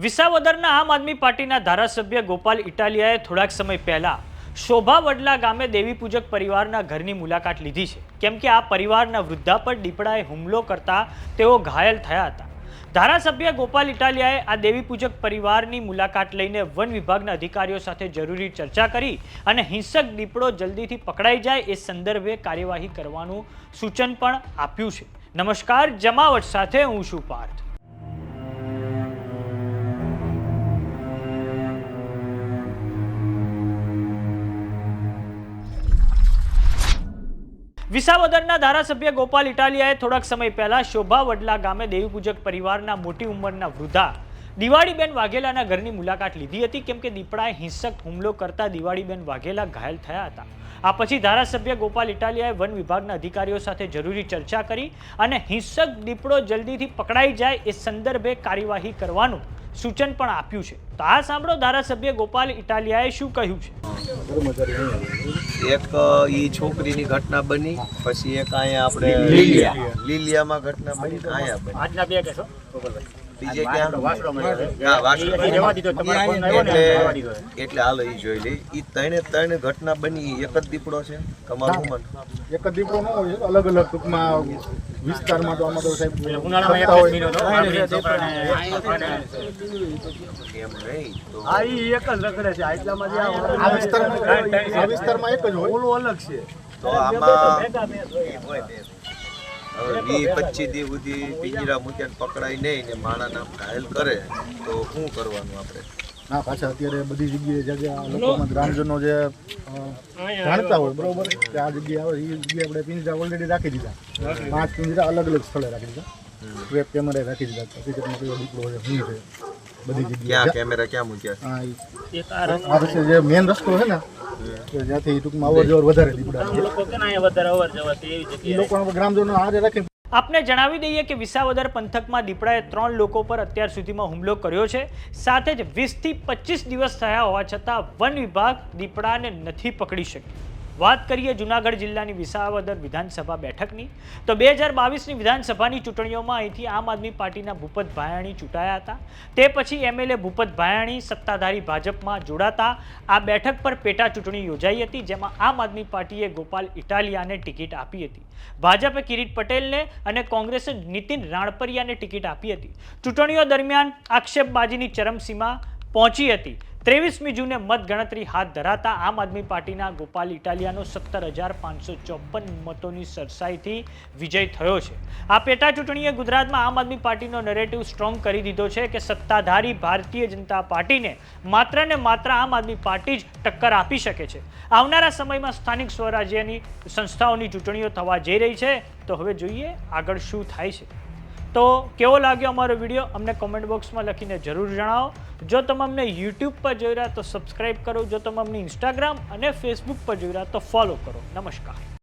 વિસાવદરના આમ આદમી પાર્ટીના ધારાસભ્ય ગોપાલ ઇટાલિયાએ થોડાક સમય પહેલા શોભા વડલા ગામે દેવી પૂજક પરિવારના ઘરની મુલાકાત લીધી છે, કેમ કે આ પરિવારના વૃદ્ધા પર દીપડાએ હુમલો કરતા તેઓ ઘાયલ થયા હતા। ધારાસભ્ય ગોપાલ ઇટાલિયાએ આ દેવી પૂજક પરિવારની મુલાકાત લઈને વન વિભાગના અધિકારીઓ સાથે જરૂરી ચર્ચા કરી અને હિંસક દીપડો જલ્દીથી પકડાઈ જાય એ સંદર્ભે કાર્યવાહી કરવાનું સૂચન પણ આપ્યું છે। નમસ્કાર, જમાવટ સાથે હું છું પાર્થ। વિસાવદરના ધારાસભ્ય ગોપાલ ઇટાલિયાએ થોડાક સમય પહેલા શોભા વડલા ગામે દેવી પૂજક પરિવારના મોટી ઉંમરના વૃદ્ધા દિવાળીબેન વાઘેલાના ઘરની મુલાકાત લીધી હતી, કેમ કે દીપડાએ હિંસક હુમલો કરતા દિવાળીબેન વાઘેલા ઘાયલ થયા હતા। આ પછી ધારાસભ્ય ગોપાલ ઇટાલિયાએ વન વિભાગના અધિકારીઓ સાથે જરૂરી ચર્ચા કરી અને હિંસક દીપડો જલ્દીથી પકડાઈ જાય એ સંદર્ભે કાર્યવાહી કરવાનું સૂચન પણ આપ્યું છે। તો આ સાંભળો ધારાસભ્ય ગોપાલ ઇટાલિયાએ શું કહ્યું છે। એક ઈ છોકરીની ઘટના બની, પછી એક અહીંયા આપણે લીલિયામાં ઘટના બની, અહીંયા બની। આજના બે કેસો બીજે ક્યાં એટલે હાલો ઈ જોઈ લે। ઈ ત્રણ ઘટના બની, એક જ દીપડો છે તમારું મન? એક જ દીપડો ન હોય, અલગ અલગ ટૂંકમાં વિસ્તારમાં તો આમાં તો સાહેબ ઉનાળામાં એમ નહીં તો આ ઈ એક જ રખડે છે આટલામાં જે આ વિસ્તારમાં એક જ હોય, ઓલું અલગ છે। તો આમાં 20-25 દી સુધી પિંજરા મૂક્યા પકડાય નહીં ને માણાના ઘાયલ કરે તો શું કરવાનું આપણે? ના, પાછા અત્યારે બધી જગ્યાએ લોકોમાં ગ્રામજનો જે જાણતા હોય બરોબર કે આ જગ્યાએ આવે એ જગ્યાએ આપણે પિંજરા ઓલરેડી રાખી દીધા, 5 પિંજરા અલગ અલગ સ્થળે રાખી દીધા, વેબ કેમેરા રાખી દીધા, હકીકતમાં કયો દીપડો છે શું છે બધી જગ્યાએ। ક્યાં કેમેરા ક્યાં મૂક્યા? આ રસ્તે જે મેન રસ્તો છે ને જ્યાંથી ટૂંકમાં અવર જવર વધારે દીપડા લોકો ગ્રામજનો હારે રાખી। આપને જણાવી દઈએ કે વિસાવદર પંથકમાં દીપડાએ 3 લોકો પર અત્યાર સુધીમાં હુમલો કર્યો છે। સાથે જ 20 થી 25 દિવસ થયા હોવા છતાં વન વિભાગ દીપડાને નથી પકડી શક્યું। વાત કરીએ જૂનાગઢ જિલ્લાની વિસાવદર વિધાનસભા બેઠકની, તો 2022ની વિધાનસભાની ચૂંટણીઓમાં અહીંથી આમ આદમી પાર્ટીના ભૂપત ભાયાણી ચૂંટાયા હતા। તે પછી એમએલએ ભૂપત ભાયાણી સત્તાધારી ભાજપમાં જોડાતા આ બેઠક પર પેટા ચૂંટણી યોજાઈ હતી, જેમાં આમ આદમી પાર્ટીએ ગોપાલ ઇટાલિયાને ટિકિટ આપી હતી, ભાજપે કિરીટ પટેલને અને કોંગ્રેસે નીતિન રાણપરિયાને ટિકિટ આપી હતી। ચૂંટણીઓ દરમિયાન આક્ષેપબાજીની ચરમસીમા પહોંચી હતી। 23મી જૂને મતગણતરી હાથ ધરાતા આમ આદમી પાર્ટીના ગોપાલ ઇટાલિયાનો 17,554 મતોની સરસાઈથી વિજય થયો છે। આ પેટા ચૂંટણીએ ગુજરાતમાં આમ આદમી પાર્ટીનો નેરેટિવ સ્ટ્રોંગ કરી દીધો છે કે સત્તાધારી ભારતીય જનતા પાર્ટીને માત્ર ને માત્ર આમ આદમી પાર્ટી જ ટક્કર આપી શકે છે। આવનારા સમયમાં સ્થાનિક સ્વરાજ્યની સંસ્થાઓની ચૂંટણીઓ થવા જઈ રહી છે, તો હવે જોઈએ આગળ શું થાય છે। તો કેવો લાગ્યો અમારો વિડીયો અમને કોમેન્ટ બોક્સમાં લખીને જરૂર જણાવો। જો તમે અમને યુટ્યુબ પર જોઈ રહ્યા તો સબસ્ક્રાઈબ કરો, જો તમે અમને ઇન્સ્ટાગ્રામ અને ફેસબુક પર જોઈ રહ્યા તો ફોલો કરો। નમસ્કાર।